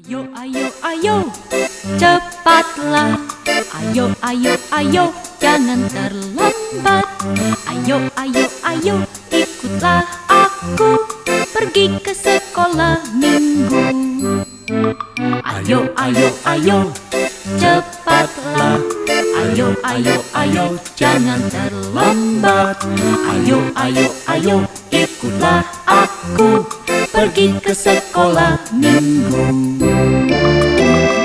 Ayo, ayo, ayo, cepatlah. Ayo, ayo, ayo, jangan terlambat. Ayo, ayo, ayo, ikutlah aku pergi ke sekolah minggu. Ayo, ayo, ayo, cepatlah. Ayo, ayo, ayo, jangan terlambat. Ayo, ayo, ayo, ikutlah aku pergi ke sekolah minggu.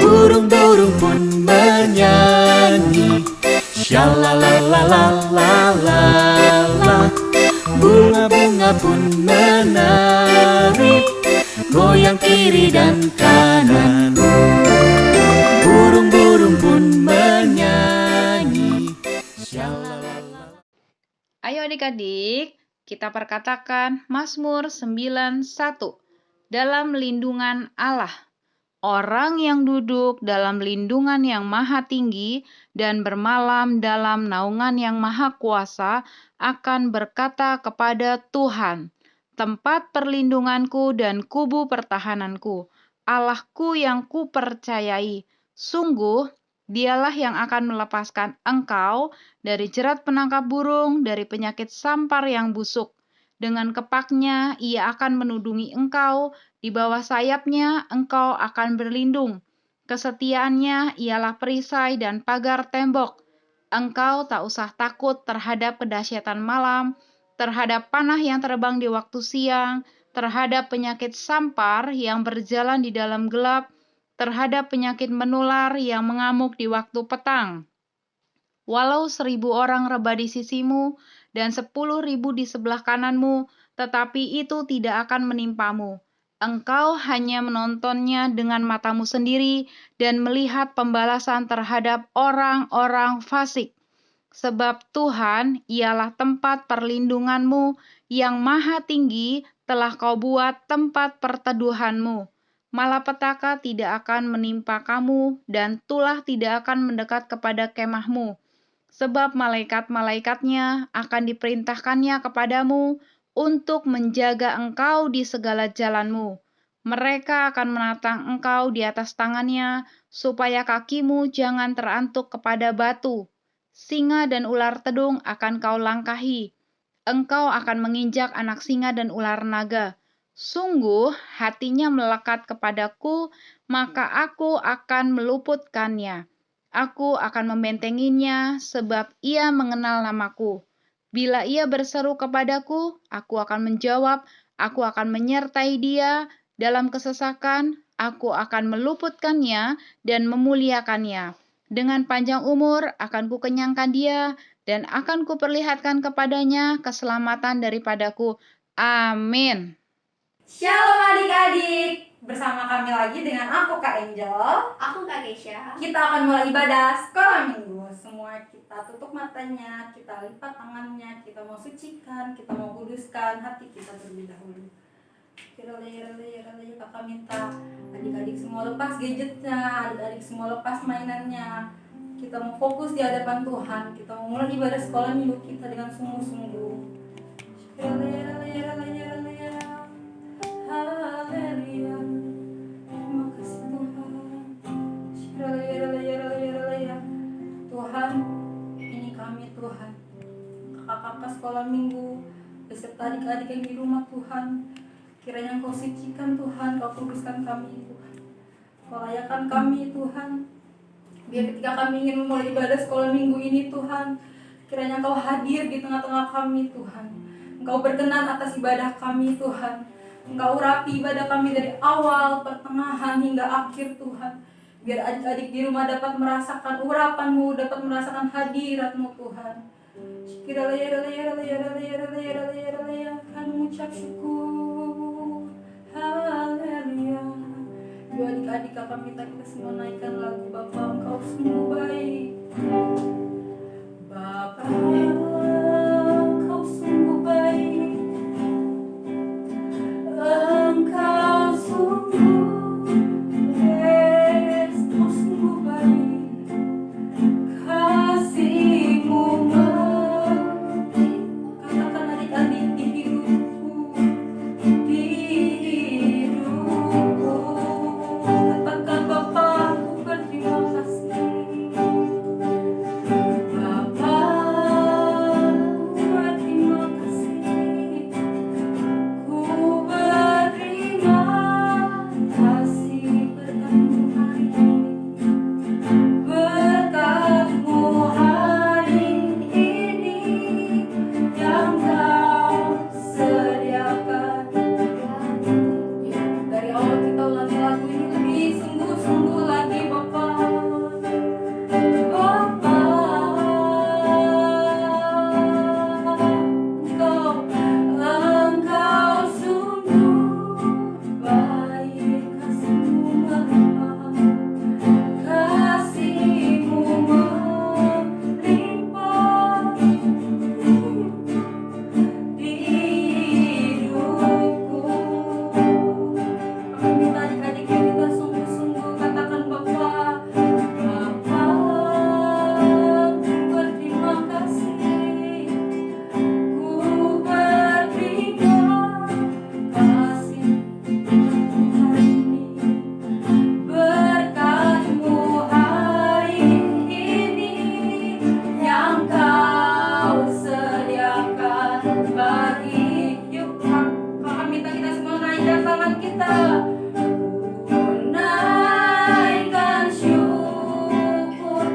Burung-burung pun menyanyi, shalalalalala. Bunga-bunga pun menari, goyang kiri dan kanan. Burung-burung pun menyanyi, shalalala. Ayo adik-adik, kita perkatakan Mazmur 91. Dalam lindungan Allah. Orang yang duduk dalam lindungan yang maha tinggi dan bermalam dalam naungan yang maha kuasa akan berkata kepada Tuhan, tempat perlindunganku dan kubu pertahananku, Allahku yang kupercayai. Sungguh, Dialah yang akan melepaskan engkau dari jerat penangkap burung, dari penyakit sampar yang busuk. Dengan kepaknya ia akan menudungi engkau, di bawah sayapnya engkau akan berlindung. Kesetiaannya ialah perisai dan pagar tembok. Engkau tak usah takut terhadap kedahsyatan malam, terhadap panah yang terbang di waktu siang, terhadap penyakit sampar yang berjalan di dalam gelap, terhadap penyakit menular yang mengamuk di waktu petang. Walau 1.000 orang rebah di sisimu dan 10.000 di sebelah kananmu, tetapi itu tidak akan menimpamu. Engkau hanya menontonnya dengan matamu sendiri dan melihat pembalasan terhadap orang-orang fasik. Sebab Tuhan ialah tempat perlindunganmu, yang maha tinggi telah kau buat tempat perteduhanmu. Malapetaka tidak akan menimpa kamu, dan tulah tidak akan mendekat kepada kemahmu. Sebab malaikat-malaikatnya akan diperintahkannya kepadamu untuk menjaga engkau di segala jalanmu. Mereka akan menatang engkau di atas tangannya, supaya kakimu jangan terantuk kepada batu. Singa dan ular tedung akan kau langkahi. Engkau akan menginjak anak singa dan ular naga. Sungguh hatinya melekat kepadaku, maka aku akan meluputkannya. Aku akan membentenginya, sebab ia mengenal namaku. Bila ia berseru kepadaku, aku akan menjawab, aku akan menyertai dia. Dalam kesesakan, aku akan meluputkannya dan memuliakannya. Dengan panjang umur akan kukenyangkan dia, dan akan kuperlihatkan kepadanya keselamatan daripadaku. Amin. Shalom adik-adik, bersama kami lagi dengan aku Kak Angel. Aku Kak Kesha. Kita akan mulai ibadah sekolah minggu. Semua kita tutup matanya, kita lipat tangannya, kita mau sucikan, kita mau kuduskan hati kita terlebih dahulu. Kakak minta adik-adik semua lepas gadgetnya, adik-adik semua lepas mainannya. Kita mau fokus di hadapan Tuhan, kita mau mulai ibadah sekolah minggu kita dengan sungguh-sungguh. Haleluya, terima kasih Tuhan. Tuhan, ini kami Tuhan, kakak-kakak sekolah minggu beserta adik-adik yang di rumah Tuhan. Kiranya Engkau sucikan Tuhan, Kau kuduskan kami Tuhan, Kau layakan kami Tuhan. Biar ketika kami ingin memulai ibadah sekolah minggu ini Tuhan, kiranya Engkau hadir di tengah-tengah kami Tuhan. Engkau berkenan atas ibadah kami Tuhan. Engkau urapi ibadah kami dari awal, pertengahan, hingga akhir Tuhan. Biar adik-adik di rumah dapat merasakan urapan-Mu, dapat merasakan hadirat-Mu Tuhan. Kami mengucap syukur. Haleluya. Yuk adik-adik, kakak minta kita semua naikkan lagu Bapa Engkau sungguh baik. Bapa Engkau sungguh baik. Engkau sungguh baik, kasih-Mu mengerti. Katakan adik-adik di baik. Yuk kakak minta kita semua naikkan tangan kita. Ku naikkan syukur,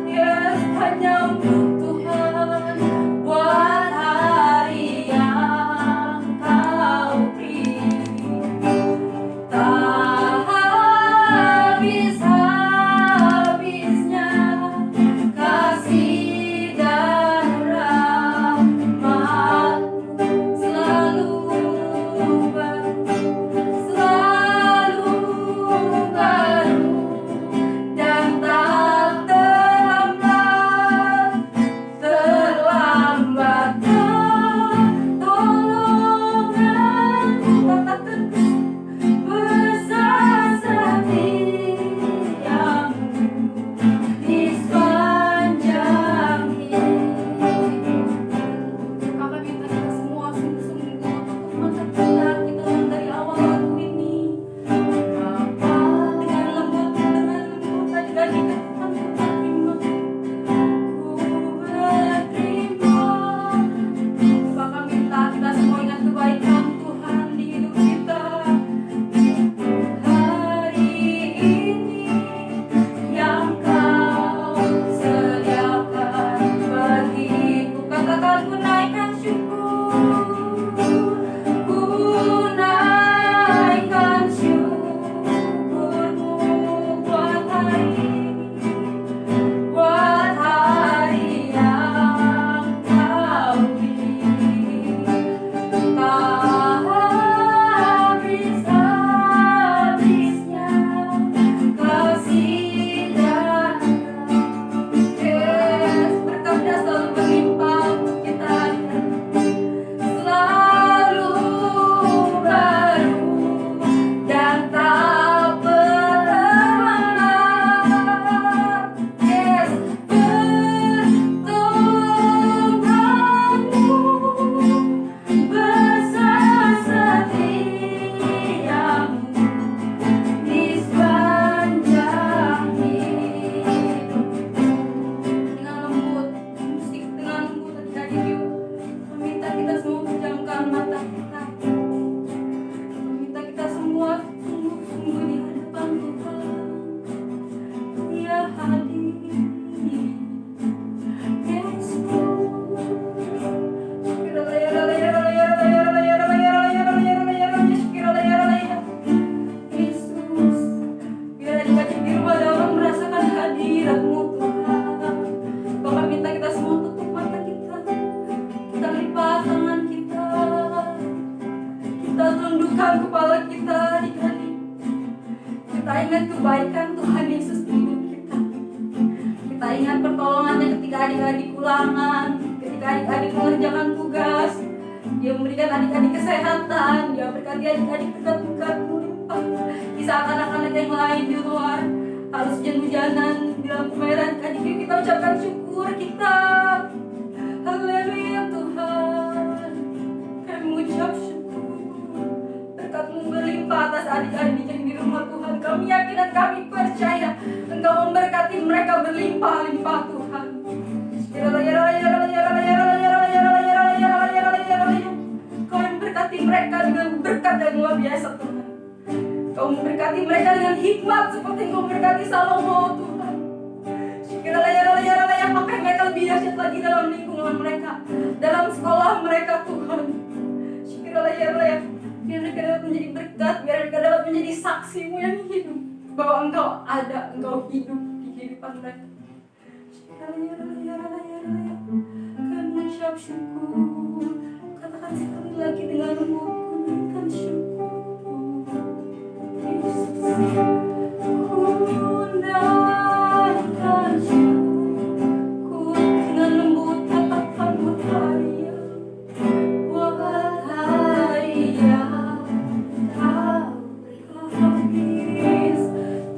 yes, hanya untuk Tuhan, buat hari yang Kau beri. Tak habis-habisnya kasih dan rahmat-Mu selalu baru dan tak terlambat pertolongan-Mu tak besar setiamu di sepanjang hidup. Kakak minta kita semua sungguh-sungguh tutup mata kita dari awal lagu ini. Bapa, dengan lembut tadi katakan ku terima. Kakak minta kita semua ingat kebaikan Tuhan di hidup kita. Hari ini yang Kau sediakan bagiku, katakan ku naikkan syukur, ku naikkan syukur-Mu buat hari yang Kau beri. Tak habis-habisnya kasih dan yes, berkat-Nya selalu berlimpah untuk kita, selalu baru dan tak terlambat. Yes, pertolongan-Mu besar setiamu di sepanjang hidup. Dengan lembut, musik dengan lembut adik-adik, yuk meminta kita semua pejamkan mata kita. Meminta kita semua sungguh-sungguh di hadapan Tuhan. Dia hadir, Yesus. Yesus, biar adik-adik di rumah dalam merasakan hadirat-Mu Tuhan. Bapak minta kita semua tutup mata kita lipat tangan kita tundukkan kepala kita adik-adik. Kita ingat kebaikan Tuhan Yesus di hidup kita. Kita ingat pertolongannya ketika adik-adik ulangan, ketika adik-adik mengerjakan tugas. Dia memberikan adik-adik kesehatan, Dia berkati adik-adik berkat-berkat melimpah. Di saat anak-anak yang lain di luar harus hujan-hujanan di lampu merah, adik-adik kita ucapkan syukur kita. Haleluya Tuhan, kami mengucap syukur. Berkat-Mu berlimpah atas adik-adik yang di rumah Tuhan. Kami yakin dan kami percaya Engkau memberkati mereka berlimpah-limpah Tuhan. Kau memberkati mereka dengan berkat yang luar biasa Tuhan. Kau memberkati mereka dengan hikmat seperti Engkau memberkati Salomo Tuhan. Pakai mereka lebih dahsyat lagi dalam lingkungan mereka, dalam sekolah mereka Tuhan. Biar mereka dapat menjadi berkat, biar mereka dapat menjadi saksi-Mu yang hidup bahwa Engkau ada, Engkau hidup di kehidupan mereka. Kami mengucap syukur. Katakan sekali lagi dengan lembut, ku naikkan syukur. Yesus, ku naikkan syukur. Dengan lembut katakan buat hari yang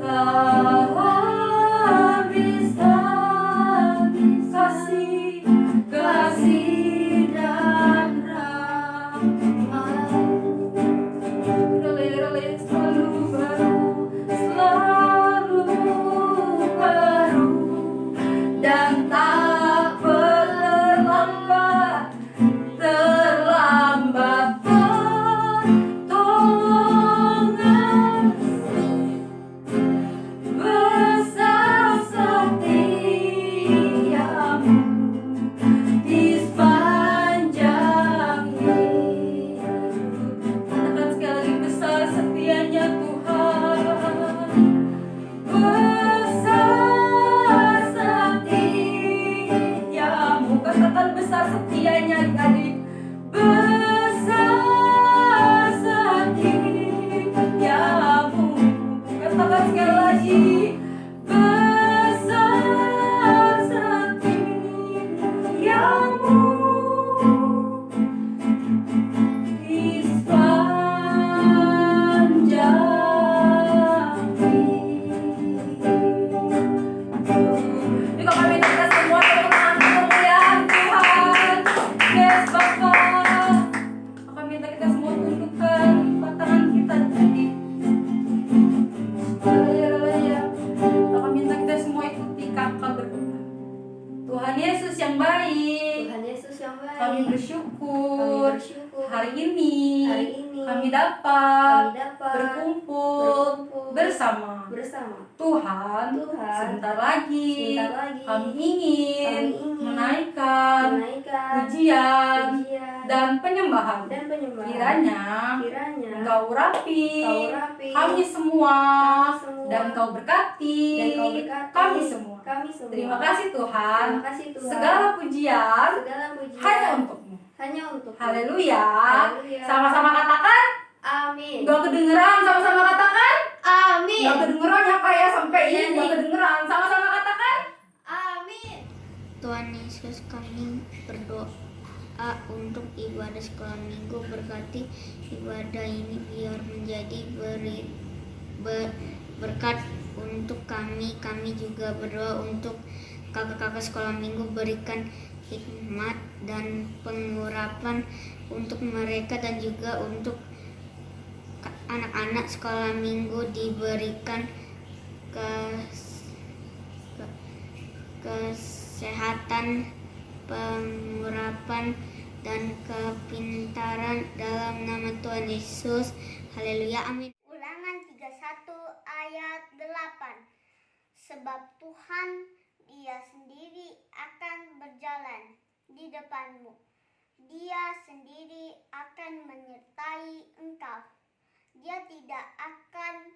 Kau habis, tak habis kasih dan rahmat. hari ini kami kami dapat dapat berkumpul bersama Tuhan. Sebentar lagi kami ingin menaikkan pujian dan penyembahan. Kiranya Engkau urapi kami semua dan Engkau berkati kami semua. Terima kasih Tuhan. Segala pujian hanya untukmu. Haleluya. Sama-sama katakan. Amin. Gak kedengeran, sama-sama katakan. Amin. Gak kedengeran ya kayak sampai Iya ini nih. gak kedengeran. Sama-sama katakan. Amin. Tuhan Yesus, kami berdoa untuk ibadah sekolah minggu. Berkati ibadah ini biar menjadi berkat untuk kami. Kami juga berdoa untuk kakak-kakak sekolah minggu, berikan hikmat dan pengurapan untuk mereka, dan juga untuk anak-anak sekolah minggu diberikan kesehatan, pengurapan, dan kepintaran dalam nama Tuhan Yesus. Haleluya, amin. Ulangan 31 ayat 8. Sebab Tuhan Dia sendiri akan berjalan di depanmu. Dia sendiri akan menyertai engkau. Dia tidak akan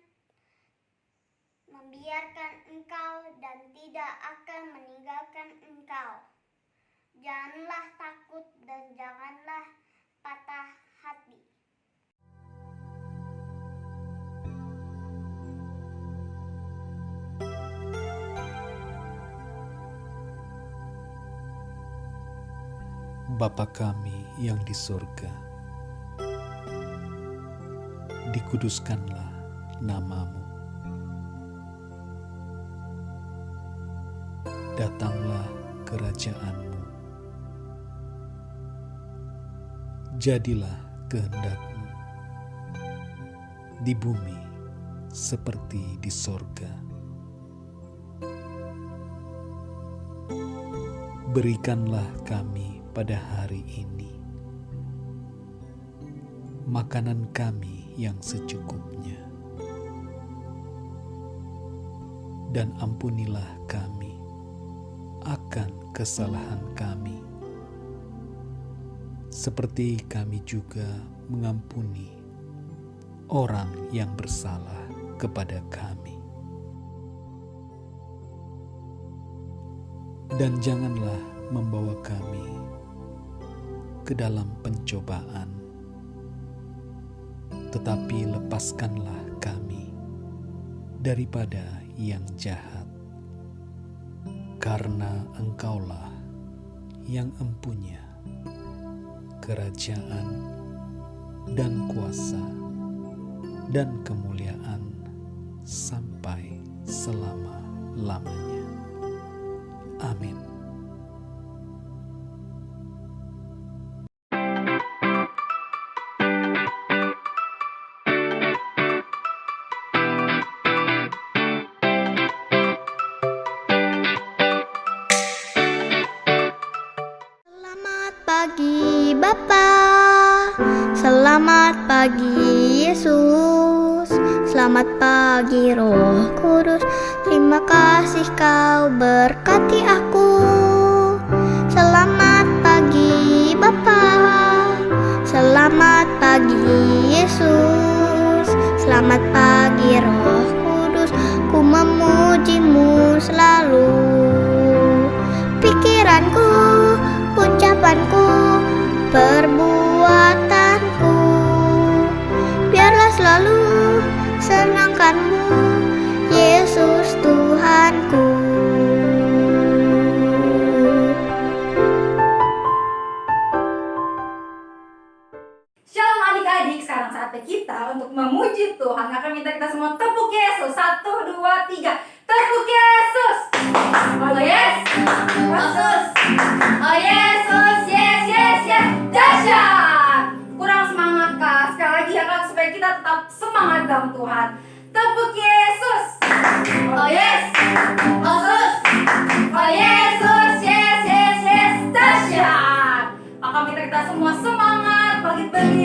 membiarkan engkau dan tidak akan meninggalkan engkau. Janganlah takut dan janganlah patah hati. Bapa kami yang di surga, dikuduskanlah nama-Mu. Datanglah kerajaan-Mu. Jadilah kehendak-Mu di bumi seperti di sorga. Berikanlah kami pada hari ini makanan kami yang secukupnya, dan ampunilah kami akan kesalahan kami, seperti kami juga mengampuni orang yang bersalah kepada kami. Dan janganlah membawa kami ke dalam pencobaan, tetapi lepaskanlah kami daripada yang jahat. Karena Engkaulah yang empunya kerajaan dan kuasa dan kemuliaan sampai selama-lamanya. Amin. Selamat pagi Bapa, selamat pagi Yesus, selamat pagi Roh Kudus. Terima kasih Kau berkati aku. Selamat pagi Bapa, selamat pagi Yesus, selamat pagi Roh Kudus. Ku memuji-Mu selalu. Pikiranku, ucapanku, perbuatanku, biarlah selalu senangkan-Mu, Yesus Tuhanku. Shalom adik-adik, sekarang saatnya kita untuk memuji Tuhan. Akan minta kita semua tepuk Yesus. 1, 2, 3. Tepuk Yesus. Oh yes. Yesus. Oh Yesus. Yes, yes, yes. Dahsyat. Kurang semangat Kak. Sekali lagi ya Kak, supaya kita tetap semangat dalam Tuhan. Tepuk Yesus. Oh yes. Yesus. Oh Yesus. Yes, yes, yes. Dahsyat. Maka minta kita semua semangat, bangkit berdiri.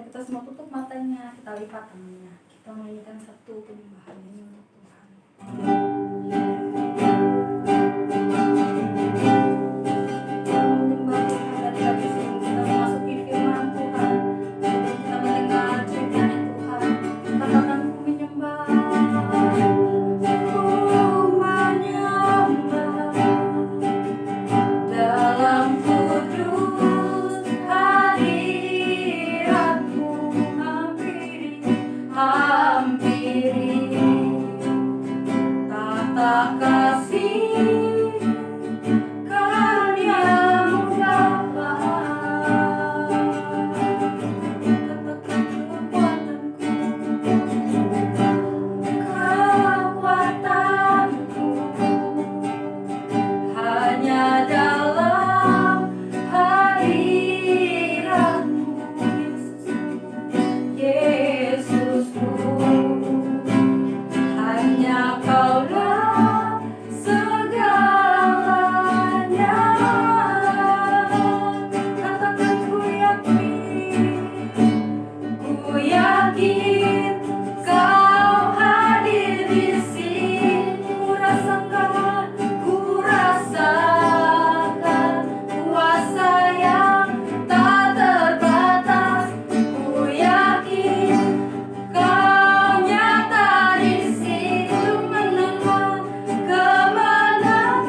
kita semua tutup matanya, kita lipat tangannya. Kita menyanyikan satu penyembahan ini untuk Tuhan. Kita menyembah Tuhan dari hati sini. Kita memasuki firman Tuhan. Sebelum kita mendengar ceritanya Tuhan, katakan ku menyembah. Ku menyembah dalam kudus hadiratmu, hampiri tata kasih karuniamu Bapa. Katakan kekuatanku hanya dalam hadiratmu, Yesusku. Hanya Kaulah segalanya. Katakan ku yakin Kau hadir di sini. Ku rasakan kuasa yang tak terbatas. Ku yakin Kau nyata di sini. Kemenangan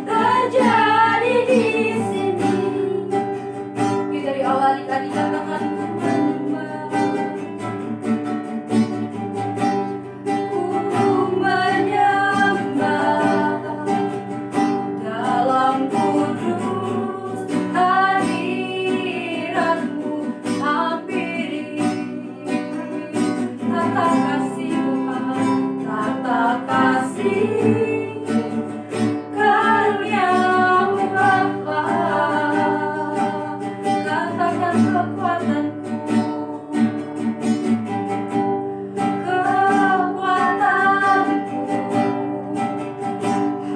terjadi di sini. Dari awal tadi katakan ku menyembah. Ku menyembah dalam kudus hadiratmu, hampiri tata kasih Tuhan, tata kasih karuniamu Bapa. Katakan kekuatanku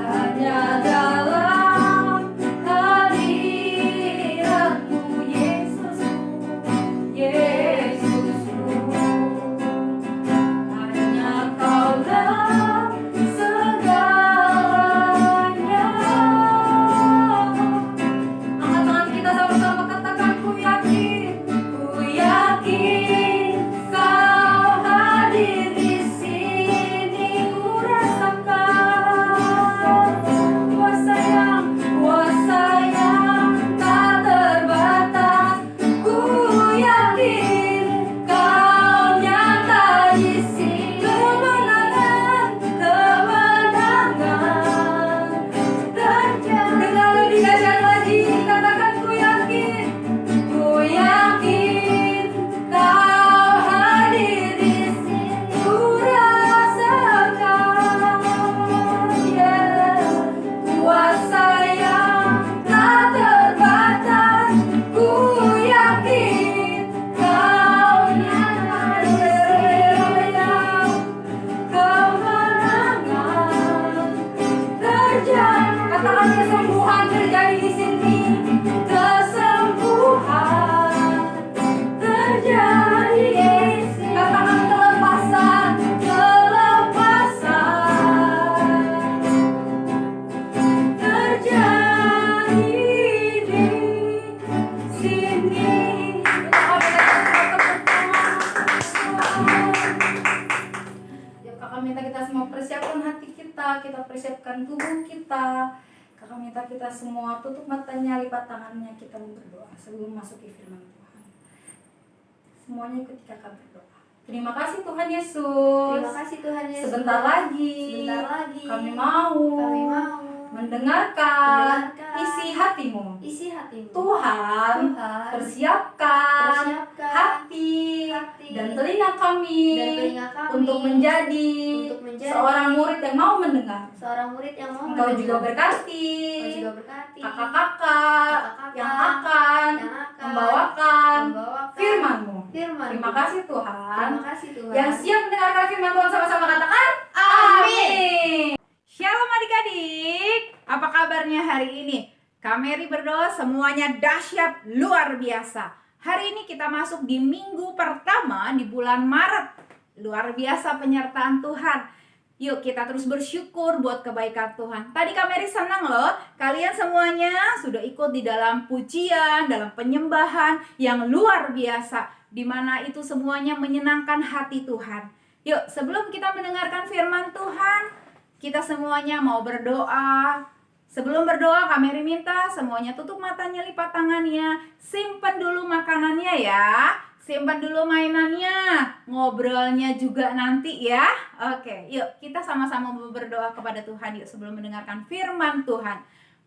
hanya dalam hadiratmu, Yesusku. Hanya Kaulah segalanya. Angkat tangan kita sama-sama, katakan ku yakin Kau hadir di sini. Ku rasakan kuasa yang tak terbatas. Ku yakin Kau nyata di sini. Kemenangan terjadi. Dengar lebih dahsyat lagi, katakan ku yakin Kau hadir di sini. Ku rasakan kuasa yang tak terbatas. Ku yakin Kau nyata di sini. Kemenangan terjadi. Katakan kesembuhan terjadi di sini. Kesembuhan terjadi di sini. Katakan kelepasan terjadi di sini. Kakak minta kita semua persiapkan hati kita persiapkan tubuh kita. Kakak minta kita semua tutup matanya, lipat tangannya, kita berdoa sebelum masuk ke firman Tuhan. Semuanya ikuti kakak berdoa. Terima kasih Tuhan Yesus. Terima kasih Tuhan Yesus. Sebentar lagi kami mau mendengarkan isi hatimu. Tuhan, persiapkan hati dan telinga kami untuk menjadi seorang murid yang mau mendengar. Engkau juga berkati kakak-kakak yang akan membawakan firman-Mu. Terima kasih Tuhan. Yang siap mendengarkan firman Tuhan sama-sama katakan amin. Shalom adik-adik, apa kabarnya hari ini? Kak Mary berdoa semuanya dahsyat luar biasa. Hari ini kita masuk di minggu pertama di bulan Maret. Luar biasa penyertaan Tuhan. Yuk kita terus bersyukur buat kebaikan Tuhan. Tadi Kak Mary senang loh, kalian semuanya sudah ikut di dalam pujian, dalam penyembahan yang luar biasa, di mana itu semuanya menyenangkan hati Tuhan. Yuk sebelum kita mendengarkan firman Tuhan, kita semuanya mau berdoa. Sebelum berdoa, Kak Mary minta semuanya tutup matanya, lipat tangannya, simpan dulu makanannya ya. Simpan dulu mainannya, ngobrolnya juga nanti ya. Oke, yuk kita sama-sama berdoa kepada Tuhan yuk sebelum mendengarkan firman Tuhan.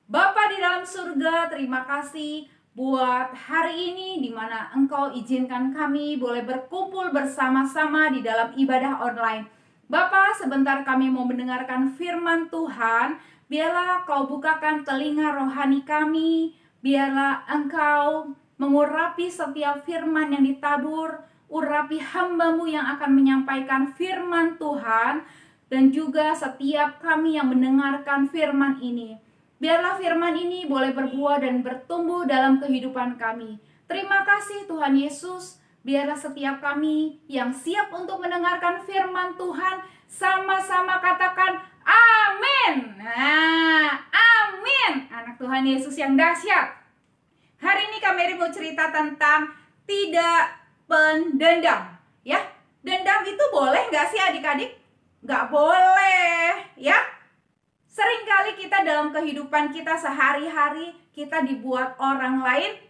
Bapa di dalam surga, terima kasih buat hari ini di mana Engkau izinkan kami boleh berkumpul bersama-sama di dalam ibadah online. Bapa, sebentar kami mau mendengarkan firman Tuhan. Biarlah Kau bukakan telinga rohani kami. Biarlah Engkau mengurapi setiap firman yang ditabur, urapi hamba-Mu yang akan menyampaikan firman Tuhan, dan juga setiap kami yang mendengarkan firman ini. Biarlah firman ini boleh berbuah dan bertumbuh dalam kehidupan kami. Terima kasih Tuhan Yesus, biarlah setiap kami yang siap untuk mendengarkan firman Tuhan, sama-sama katakan amin. Nah, amin. Anak Tuhan Yesus yang dahsyat. Hari ini Kak Mary mau cerita tentang tidak pendendam, ya. Dendam itu boleh nggak sih adik-adik? Nggak boleh, ya. Seringkali kita dalam kehidupan kita sehari-hari, kita dibuat orang lain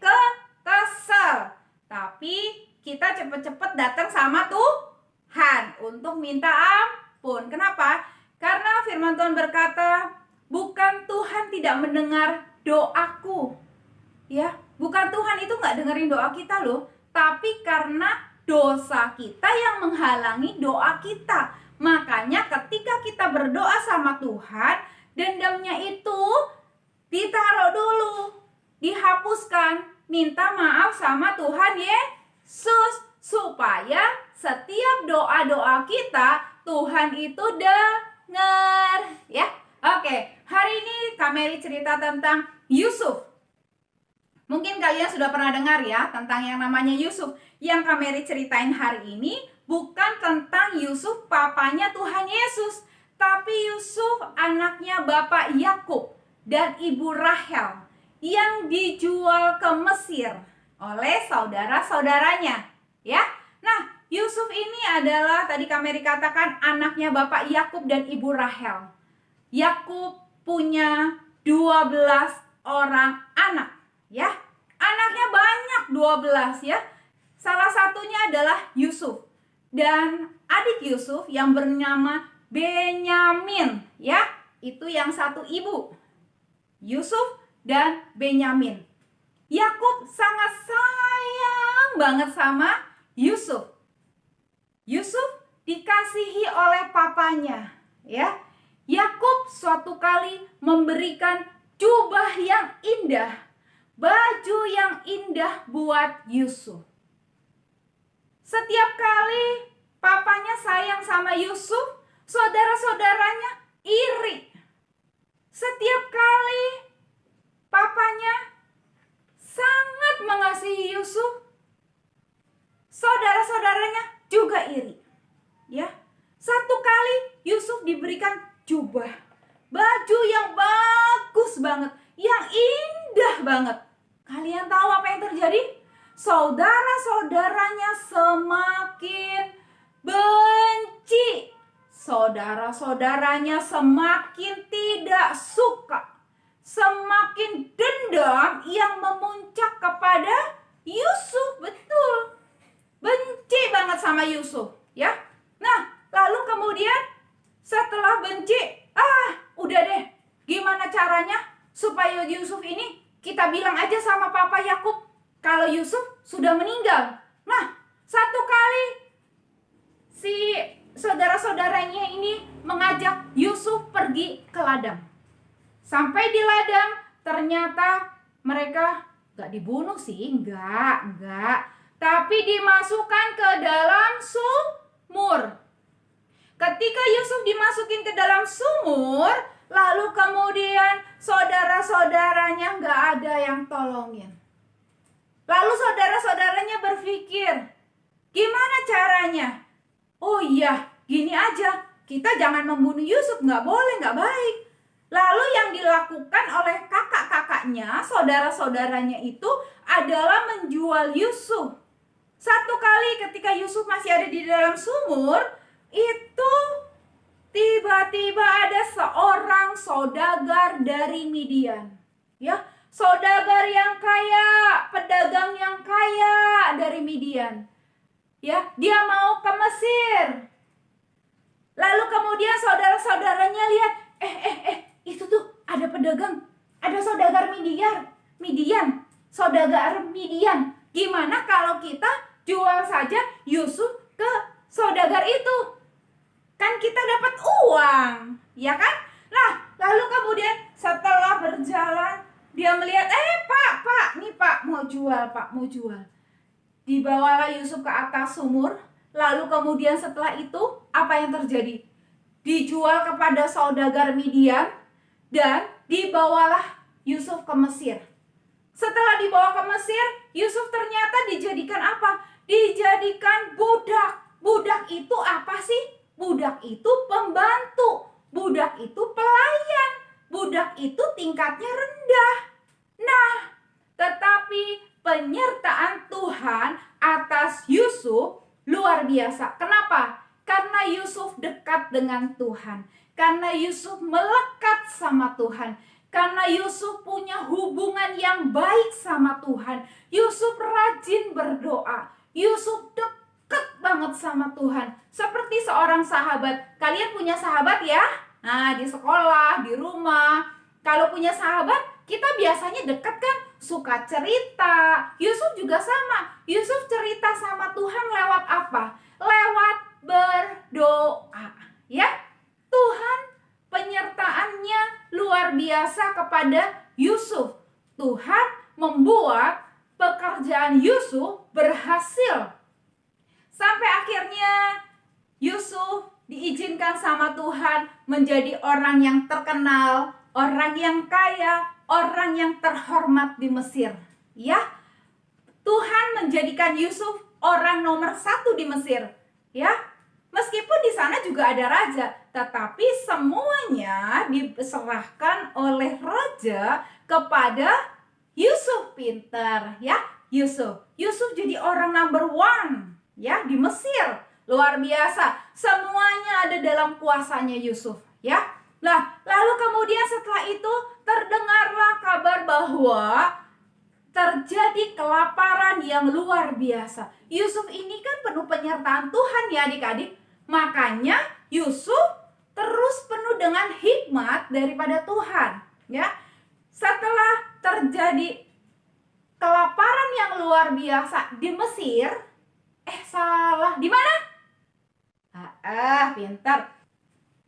kesel. Tapi kita cepet-cepet datang sama Tuhan untuk minta ampun. Kenapa? Karena firman Tuhan berkata, bukan Tuhan tidak mendengar doaku. Ya, bukan Tuhan itu nggak dengerin doa kita loh, tapi karena dosa kita yang menghalangi doa kita. Makanya ketika kita berdoa sama Tuhan, dendamnya itu ditaruh dulu, dihapuskan, minta maaf sama Tuhan Yesus, supaya setiap doa-doa kita Tuhan itu dengar. Ya, oke. Hari ini Kak Mary cerita tentang Yusuf. Mungkin kalian sudah pernah dengar ya tentang yang namanya Yusuf. Yang Kak Mary ceritain hari ini bukan tentang Yusuf papanya Tuhan Yesus, tapi Yusuf anaknya Bapak Yakub dan Ibu Rahel yang dijual ke Mesir oleh saudara-saudaranya, ya. Nah, Yusuf ini adalah tadi Kak Mary katakan anaknya Bapak Yakub dan Ibu Rahel. Yakub punya 12 orang anak. Ya, anaknya banyak 12 ya. Salah satunya adalah Yusuf. Dan adik Yusuf yang bernama Benyamin ya. Itu yang satu ibu. Yusuf dan Benyamin. Yakub sangat sayang banget sama Yusuf. Yusuf dikasihi oleh papanya ya. Yakub suatu kali memberikan jubah yang indah, baju yang indah buat Yusuf. Setiap kali papanya sayang sama Yusuf, saudara-saudaranya iri. Setiap kali papanya sangat mengasihi Yusuf, saudara-saudaranya juga iri. Ya, satu kali Yusuf diberikan jubah, baju yang bagus banget, yang indah banget. Kalian tahu apa yang terjadi? Saudara-saudaranya semakin benci. Saudara-saudaranya semakin tidak suka. Semakin dendam yang memuncak kepada Yusuf. Betul. Benci banget sama Yusuf, ya. Nah, lalu kemudian setelah benci, udah deh. Gimana caranya supaya Yusuf ini kita bilang aja sama Papa Yakub kalau Yusuf sudah meninggal. Nah, satu kali si saudara-saudaranya ini mengajak Yusuf pergi ke ladang. Sampai di ladang, ternyata mereka gak dibunuh sih, enggak. Tapi dimasukkan ke dalam sumur. Ketika Yusuf dimasukin ke dalam sumur, lalu kemudian saudara-saudaranya gak ada yang tolongin. Lalu saudara-saudara ya gini aja, kita jangan membunuh Yusuf, nggak boleh, nggak baik. Lalu yang dilakukan oleh kakak-kakaknya, saudara-saudaranya itu adalah menjual Yusuf. Satu kali ketika Yusuf masih ada di dalam sumur, itu tiba-tiba ada seorang saudagar dari Midian. Ya, saudagar yang kaya, pedagang yang kaya dari Midian. Ya, dia mau ke Mesir. Lalu kemudian saudara-saudaranya lihat, itu tuh ada pedagang, ada saudagar Midian, saudagar Midian. Gimana kalau kita jual saja Yusuf ke saudagar itu? Kan kita dapat uang, ya kan? Nah, lalu kemudian setelah berjalan, dia melihat, Pak, nih Pak, mau jual. Dibawalah Yusuf ke atas sumur, lalu kemudian setelah itu, apa yang terjadi? Dijual kepada saudagar Midian, dan dibawalah Yusuf ke Mesir. Setelah dibawa ke Mesir, Yusuf ternyata dijadikan apa? Dijadikan budak. Budak itu apa sih? Budak itu pembantu. Budak itu pelayan. Budak itu tingkatnya rendah. Nah, tetapi penyertaan Tuhan atas Yusuf luar biasa. Kenapa? Karena Yusuf dekat dengan Tuhan. Karena Yusuf melekat sama Tuhan. Karena Yusuf punya hubungan yang baik sama Tuhan. Yusuf rajin berdoa. Yusuf dekat banget sama Tuhan. Seperti seorang sahabat. Kalian punya sahabat ya? Nah, di sekolah, di rumah. Kalau punya sahabat, kita biasanya dekat kan? Suka cerita. Yusuf juga sama. Yusuf cerita sama Tuhan lewat apa? Lewat berdoa. Ya, Tuhan penyertaannya luar biasa kepada Yusuf. Tuhan membuat pekerjaan Yusuf berhasil. Sampai akhirnya Yusuf diizinkan sama Tuhan menjadi orang yang terkenal, orang yang kaya, orang yang terhormat di Mesir. Ya, Tuhan menjadikan Yusuf orang nomor 1 di Mesir. Ya, meskipun di sana juga ada raja, tetapi semuanya diserahkan oleh raja kepada Yusuf. Pintar ya, Yusuf jadi orang number 1 ya di Mesir. Luar biasa, semuanya ada dalam kuasanya Yusuf ya. Nah, lalu kemudian setelah itu terdengarlah kabar bahwa terjadi kelaparan yang luar biasa. Yusuf ini kan penuh penyertaan Tuhan ya adik-adik. Makanya Yusuf terus penuh dengan hikmat daripada Tuhan. Ya, setelah terjadi kelaparan yang luar biasa di Mesir, salah, di mana? Pintar.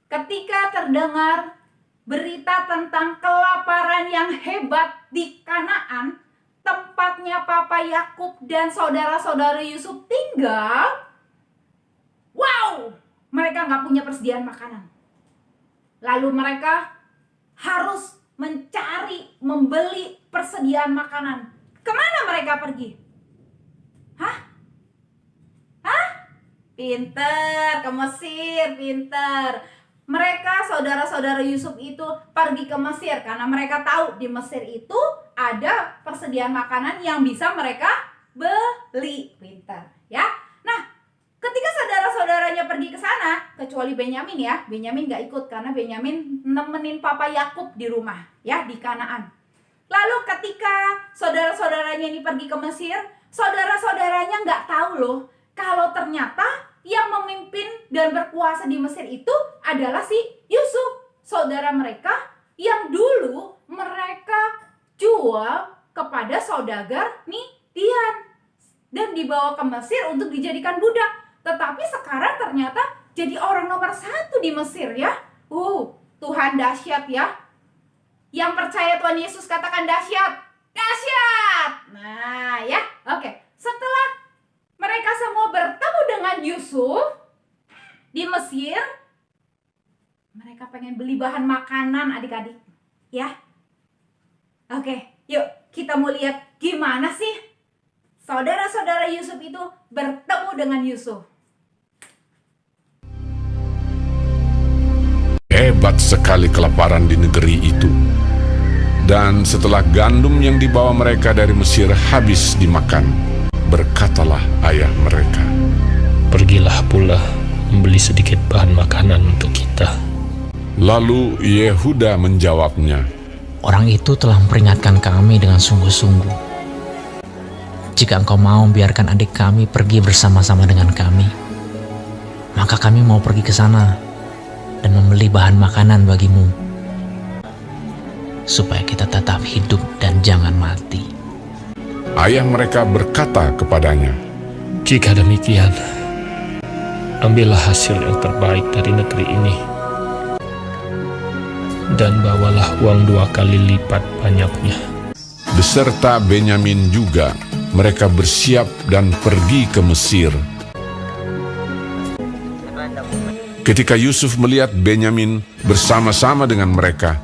Ketika terdengar berita tentang kelaparan yang hebat di Kanaan, tempatnya Papa Yakub dan saudara-saudara Yusuf tinggal, wow, mereka nggak punya persediaan makanan. Lalu mereka harus membeli persediaan makanan. Kemana mereka pergi? Pinter, ke Mesir, pinter. Mereka, saudara-saudara Yusuf itu pergi ke Mesir karena mereka tahu di Mesir itu ada persediaan makanan yang bisa mereka beli. Pinter, ya. Nah, ketika saudara-saudaranya pergi ke sana, kecuali Benyamin ya, Benyamin gak ikut karena Benyamin nemenin Papa Yakub di rumah, ya, di Kanaan. Lalu ketika saudara-saudaranya ini pergi ke Mesir, saudara-saudaranya gak tahu loh, kalau ternyata yang memimpin dan berkuasa di Mesir itu adalah si Yusuf, saudara mereka yang dulu mereka jual kepada saudagar Midian dan dibawa ke Mesir untuk dijadikan budak. Tetapi sekarang ternyata jadi orang nomor 1 di Mesir ya. Tuhan dahsyat ya. Yang percaya Tuhan Yesus katakan dahsyat. Dahsyat. Nah ya, oke. Setelah mereka semua bertemu dengan Yusuf di Mesir, mereka pengen beli bahan makanan adik-adik ya. Oke, yuk kita mau lihat gimana sih saudara-saudara Yusuf itu bertemu dengan Yusuf. Hebat sekali kelaparan di negeri itu. Dan setelah gandum yang dibawa mereka dari Mesir habis dimakan, berkatalah ayah mereka, "Pergilah pula membeli sedikit bahan makanan untuk kita." Lalu Yehuda menjawabnya, Orang itu telah memperingatkan kami dengan sungguh-sungguh. Jika engkau mau biarkan adik kami pergi bersama-sama dengan kami, maka kami mau pergi ke sana dan membeli bahan makanan bagimu, supaya kita tetap hidup dan jangan mati. ayah mereka berkata kepadanya, "Jika demikian, ambillah hasil yang terbaik dari negeri ini, dan bawalah uang 2 kali lipat banyaknya." Beserta Benyamin juga, mereka bersiap dan pergi ke Mesir. Ketika Yusuf melihat Benyamin bersama-sama dengan mereka,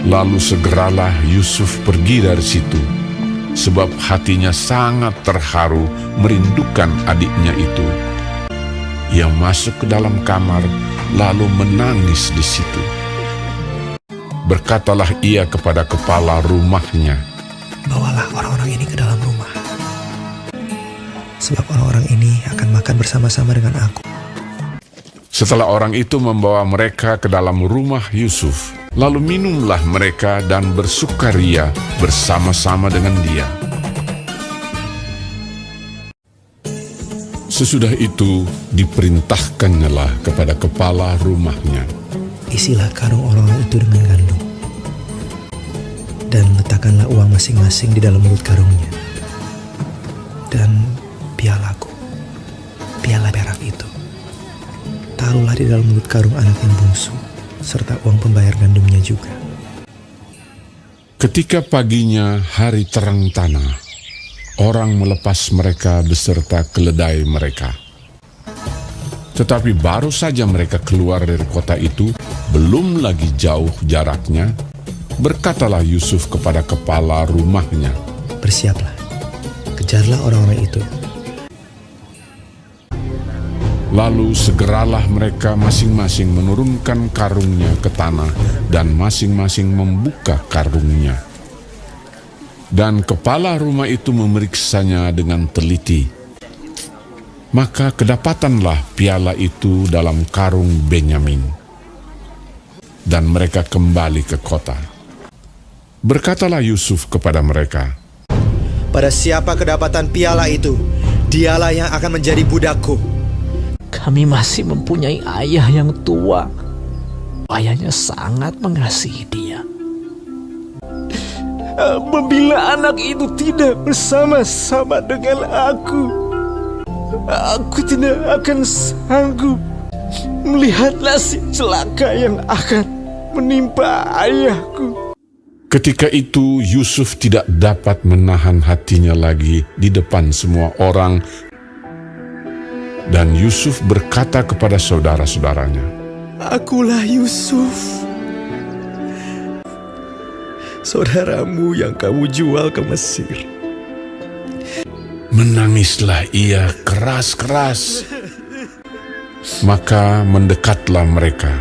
lalu segeralah Yusuf pergi dari situ, sebab hatinya sangat terharu merindukan adiknya itu. Ia masuk ke dalam kamar, lalu menangis di situ. Berkatalah ia kepada kepala rumahnya, "Bawalah orang-orang ini ke dalam rumah, sebab orang-orang ini akan makan bersama-sama dengan aku." Setelah orang itu membawa mereka ke dalam rumah Yusuf, lalu minumlah mereka dan bersukaria bersama-sama dengan dia. Sesudah itu diperintahkannyalah kepada kepala rumahnya, "Isilah karung orang-orang itu dengan gandum, dan letakkanlah uang masing-masing di dalam mulut karungnya. Dan pialaku, piala perak itu, taruhlah di dalam mulut karung anak yang bungsu, serta uang pembayar gandumnya juga." Ketika paginya hari terang tanah, orang melepas mereka beserta keledai mereka. Tetapi baru saja mereka keluar dari kota itu, belum lagi jauh jaraknya, berkatalah Yusuf kepada kepala rumahnya, "Bersiaplah, kejarlah orang-orang itu." Lalu segeralah mereka masing-masing menurunkan karungnya ke tanah dan masing-masing membuka karungnya. Dan kepala rumah itu memeriksanya dengan teliti. Maka kedapatanlah piala itu dalam karung Benyamin. Dan mereka kembali ke kota. Berkatalah Yusuf kepada mereka, "Pada siapa kedapatan piala itu, dialah yang akan menjadi budakku." Kami masih mempunyai ayah yang tua. Ayahnya sangat mengasihi dia. Apabila anak itu tidak bersama-sama dengan aku tidak akan sanggup melihat nasib celaka yang akan menimpa ayahku." Ketika itu Yusuf tidak dapat menahan hatinya lagi di depan semua orang, dan Yusuf berkata kepada saudara-saudaranya, "Akulah Yusuf, saudaramu yang kamu jual ke Mesir." Menangislah ia keras-keras. Maka mendekatlah mereka.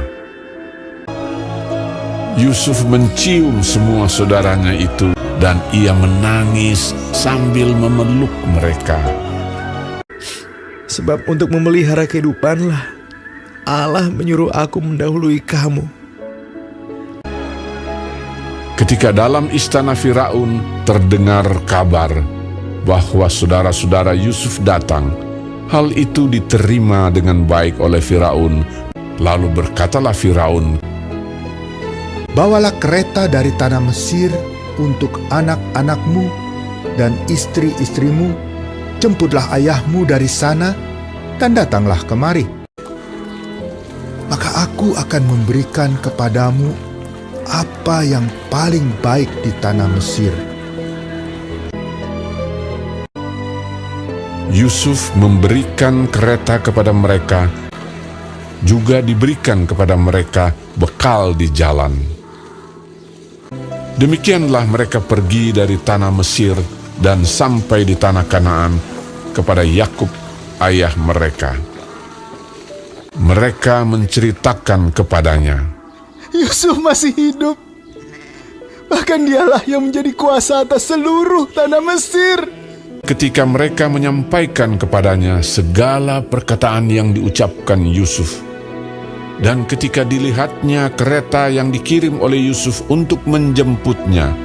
Yusuf mencium semua saudaranya itu, dan ia menangis sambil memeluk mereka. "Sebab untuk memelihara kehidupanlah Allah menyuruh aku mendahului kamu." Ketika dalam istana Firaun terdengar kabar bahwa saudara-saudara Yusuf datang, hal itu diterima dengan baik oleh Firaun. Lalu berkatalah Firaun, "Bawalah kereta dari tanah Mesir untuk anak-anakmu dan istri-istrimu, jemputlah ayahmu dari sana, dan datanglah kemari. Maka aku akan memberikan kepadamu apa yang paling baik di tanah Mesir." Yusuf memberikan kereta kepada mereka, juga diberikan kepada mereka bekal di jalan. Demikianlah mereka pergi dari tanah Mesir dan sampai di tanah Kanaan kepada Yakub ayah mereka. Mereka menceritakan kepadanya, Yusuf masih hidup. Bahkan dialah yang menjadi kuasa atas seluruh tanah Mesir. Ketika mereka menyampaikan kepadanya segala perkataan yang diucapkan Yusuf, dan ketika dilihatnya kereta yang dikirim oleh Yusuf untuk menjemputnya,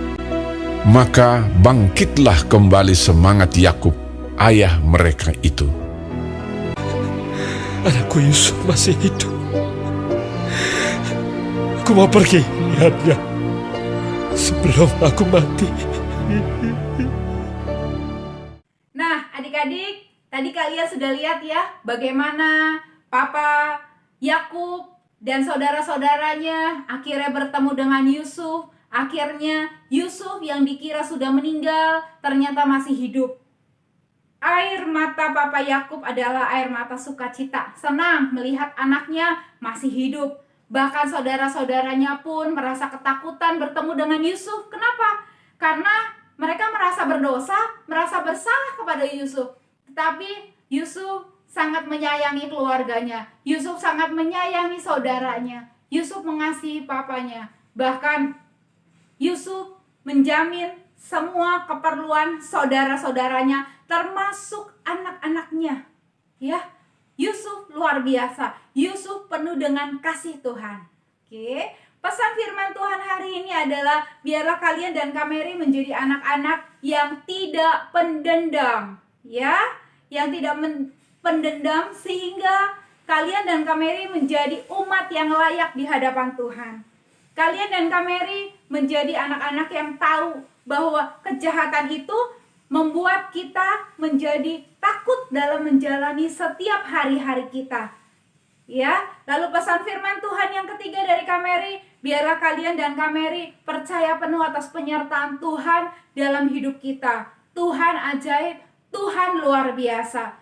maka bangkitlah kembali semangat Yakub, ayah mereka itu. Anakku Yusuf masih hidup. Aku mau pergi lihatnya sebelum aku mati. Nah, adik-adik, tadi kalian sudah lihat ya bagaimana Papa Yakub dan saudara-saudaranya akhirnya bertemu dengan Yusuf. Akhirnya Yusuf yang dikira sudah meninggal ternyata masih hidup. Air mata Papa Yakub adalah air mata sukacita, senang melihat anaknya masih hidup. Bahkan saudara-saudaranya pun merasa ketakutan bertemu dengan Yusuf. Kenapa? Karena mereka merasa berdosa, merasa bersalah kepada Yusuf. Tetapi Yusuf sangat menyayangi keluarganya. Yusuf sangat menyayangi saudaranya. Yusuf mengasihi papanya. Bahkan Yusuf menjamin semua keperluan saudara-saudaranya, termasuk anak-anaknya. Ya, Yusuf luar biasa. Yusuf penuh dengan kasih Tuhan. Oke, pesan firman Tuhan hari ini adalah biarlah kalian dan Kameri menjadi anak-anak yang tidak pendendam, ya, yang tidak pendendam sehingga kalian dan Kameri menjadi umat yang layak di hadapan Tuhan. Kalian dan Kameri menjadi anak-anak yang tahu bahwa kejahatan itu membuat kita menjadi takut dalam menjalani setiap hari-hari kita. Ya, lalu pesan firman Tuhan yang ketiga dari Kameri, biarlah kalian dan Kameri percaya penuh atas penyertaan Tuhan dalam hidup kita. Tuhan ajaib, Tuhan luar biasa.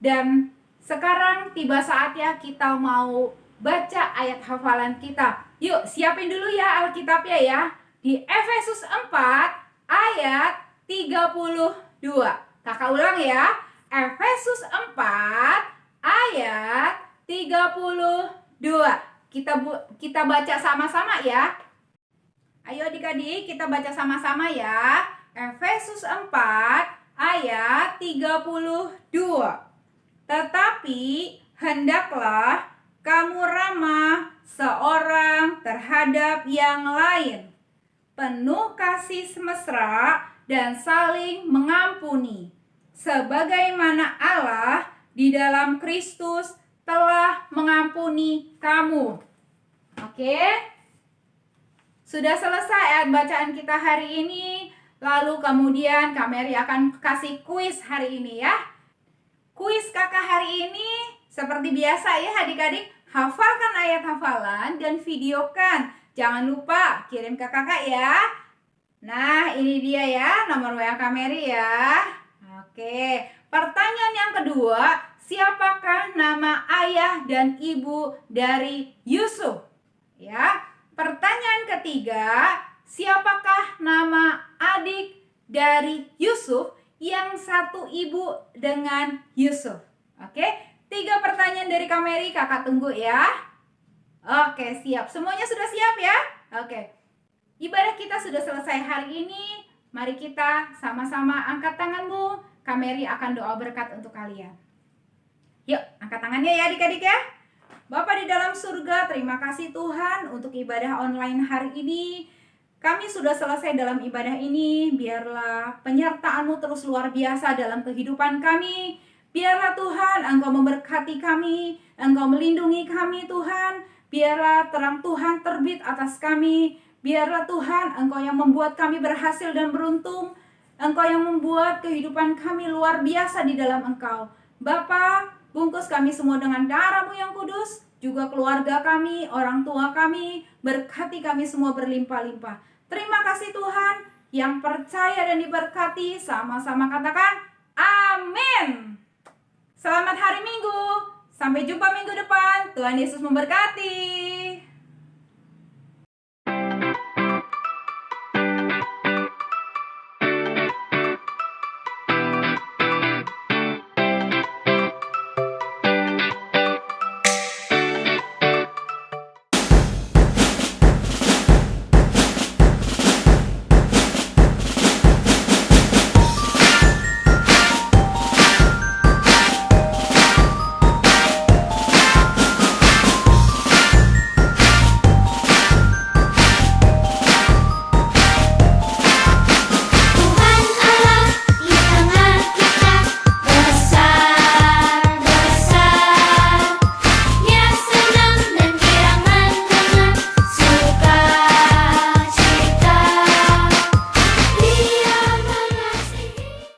Dan sekarang tiba saatnya kita mau baca ayat hafalan kita. Yuk, siapin dulu ya Alkitabnya ya. Di Efesus 4 ayat 32. Kakak ulang ya. Efesus 4 ayat 32. Kita baca sama-sama ya. Ayo adik-adik kita baca sama-sama ya. Efesus 4 ayat 32. Tetapi hendaklah kamu ramah seorang terhadap yang lain, penuh kasih mesra dan saling mengampuni, sebagaimana Allah di dalam Kristus telah mengampuni kamu. Oke? Sudah selesai ayat bacaan kita hari ini. Lalu kemudian Kameri akan kasih kuis hari ini ya. Kuis kakak hari ini seperti biasa ya adik-adik. Hafalkan ayat hafalan dan videokan. Jangan lupa kirim ke kakak ya. Nah, ini dia ya nomor WA Kameri ya. Oke, pertanyaan yang kedua, siapakah nama ayah dan ibu dari Yusuf? Ya. Pertanyaan ketiga, siapakah nama adik dari Yusuf yang satu ibu dengan Yusuf? Oke, 3 pertanyaan dari Kameri, kakak tunggu ya. Oke, siap. Semuanya sudah siap ya? Oke. Ibadah kita sudah selesai hari ini. Mari kita sama-sama angkat tanganmu. Kameri akan doa berkat untuk kalian. Yuk, angkat tangannya ya adik-adik ya. Bapa di dalam surga, terima kasih Tuhan untuk ibadah online hari ini. Kami sudah selesai dalam ibadah ini. Biarlah penyertaan-Mu terus luar biasa dalam kehidupan kami. Biarlah Tuhan Engkau memberkati kami, Engkau melindungi kami Tuhan. Biarlah terang Tuhan terbit atas kami. Biarlah Tuhan Engkau yang membuat kami berhasil dan beruntung. Engkau yang membuat kehidupan kami luar biasa di dalam Engkau. Bapa, bungkus kami semua dengan darah-Mu yang kudus. Juga keluarga kami, orang tua kami. Berkati kami semua berlimpah-limpah. Terima kasih Tuhan yang percaya dan diberkati. Sama-sama katakan amin. Selamat hari Minggu. Sampai jumpa minggu depan. Tuhan Yesus memberkati.